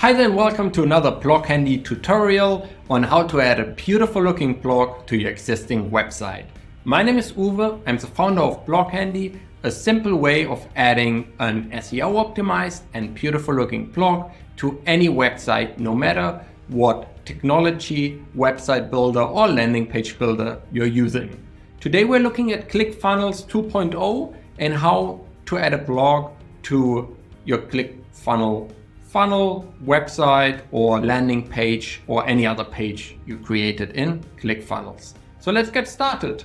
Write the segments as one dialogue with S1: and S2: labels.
S1: Hi there, welcome to another BlogHandy tutorial on how to add a beautiful looking blog to your existing website. My name is Uwe, I'm the founder of BlogHandy, a simple way of adding an SEO optimized and beautiful looking blog to any website, no matter what technology, website builder or landing page builder you're using. Today we're looking at Clickfunnels 2.0 and how to add a blog to your Clickfunnel funnel, website or landing page or any other page you created in Clickfunnels. So let's get started.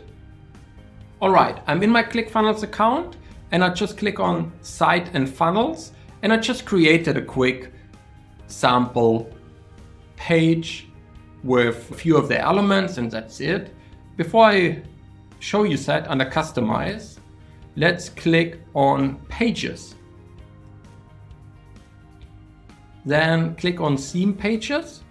S1: All right, I'm in my Clickfunnels account and I just click on Site and Funnels and I just created a quick sample page with a few of the elements and that's it. Before I show you that under Customize, let's click on Pages. Then click on Theme Pages.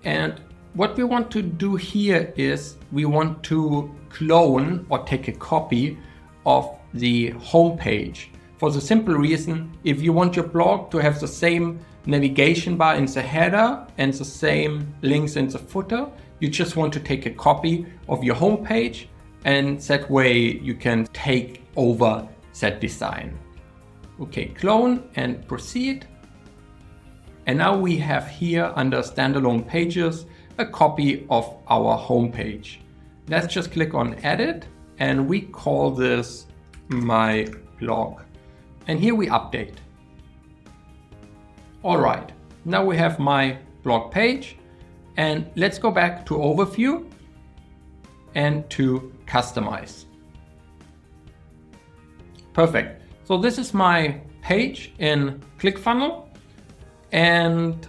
S1: And what we want to do here is we want to clone or take a copy of the home page. For the simple reason, if you want your blog to have the same navigation bar in the header and the same links in the footer, you just want to take a copy of your home page and that way you can take over that design. Okay, clone and proceed. And now we have here under standalone pages a copy of our home page. Let's just click on edit and we call this my blog. And here we update. All right, now we have my blog page and let's go back to overview and to customize. Perfect. So this is my page in ClickFunnels. And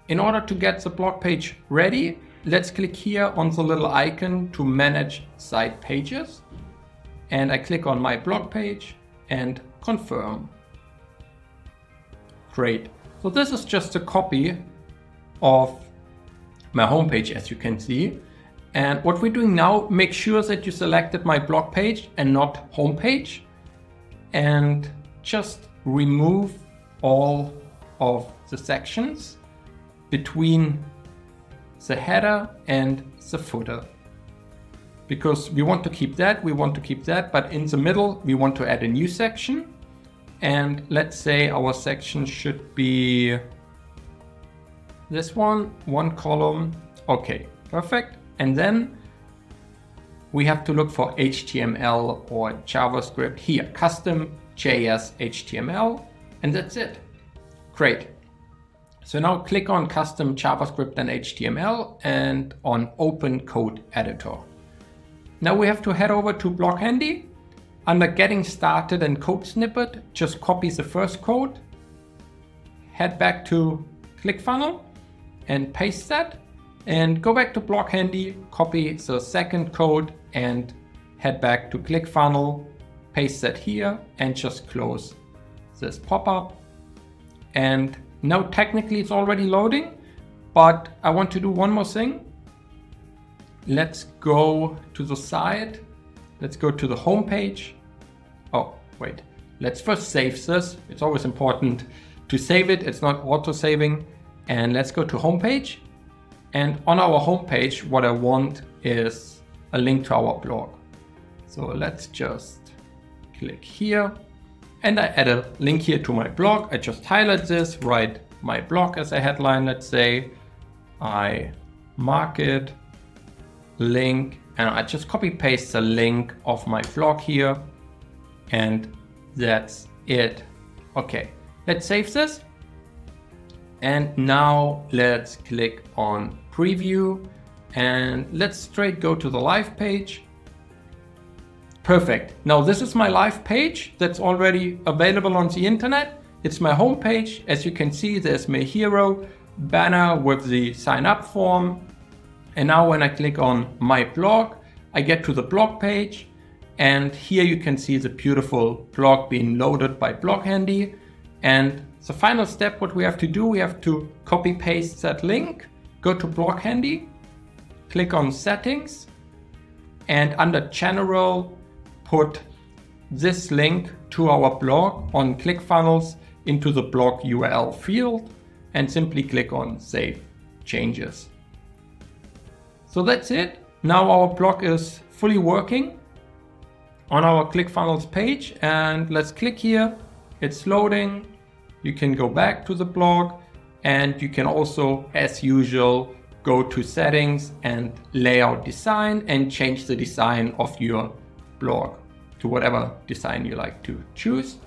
S1: in order to get the blog page ready, let's click here on the little icon to manage site pages. And I click on my blog page and confirm. Great. So this is just a copy of my homepage, as you can see. And what we're doing now, make sure that you selected my blog page and not homepage. And just remove all of the sections between the header and the footer. Because we want to keep that, but in the middle, we want to add a new section. And let's say our section should be this one column. Okay, perfect. And then we have to look for HTML or JavaScript here, custom JS HTML, and that's it. Great. So now click on custom JavaScript and HTML and on open code editor. Now we have to head over to BlogHandy. Under getting started and code snippet, just copy the first code, head back to ClickFunnels and paste that and go back to BlogHandy, copy the second code and head back to ClickFunnels, paste that here and just close this pop-up. And now technically it's already loading, but I want to do one more thing. Let's go to the site. Let's go to the home page. Oh, wait. Let's first save this. It's always important to save it. It's not auto-saving. And let's go to homepage. And on our homepage, what I want is a link to our blog. So let's just click here. And I add a link here to my blog. I just highlight this, write my blog as a headline. Let's say I mark it, link, and I just copy paste the link of my blog here. And that's it. Okay, let's save this. And now let's click on preview and let's straight go to the live page. Perfect. Now this is my live page that's already available on the internet. It's my home page. As you can see, there's my hero banner with the sign up form. And now when I click on my blog, I get to the blog page. And here you can see the beautiful blog being loaded by BlogHandy. And the final step, what we have to do, we have to copy paste that link, go to BlogHandy, click on settings, and under general, put this link to our blog on ClickFunnels into the blog URL field. and simply click on Save Changes. So that's it. Now our blog is fully working on our Clickfunnels page, and let's click here. It's loading. You can go back to the blog, and you can also, as usual, go to settings and layout design and change the design of your blog to whatever design you like to choose.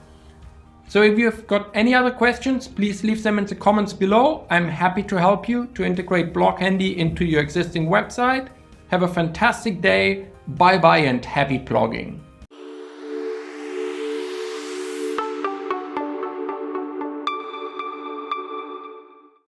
S1: So if you've got any other questions, please leave them in the comments below. I'm happy to help you to integrate BlogHandy into your existing website. Have a fantastic day. Bye bye and happy blogging.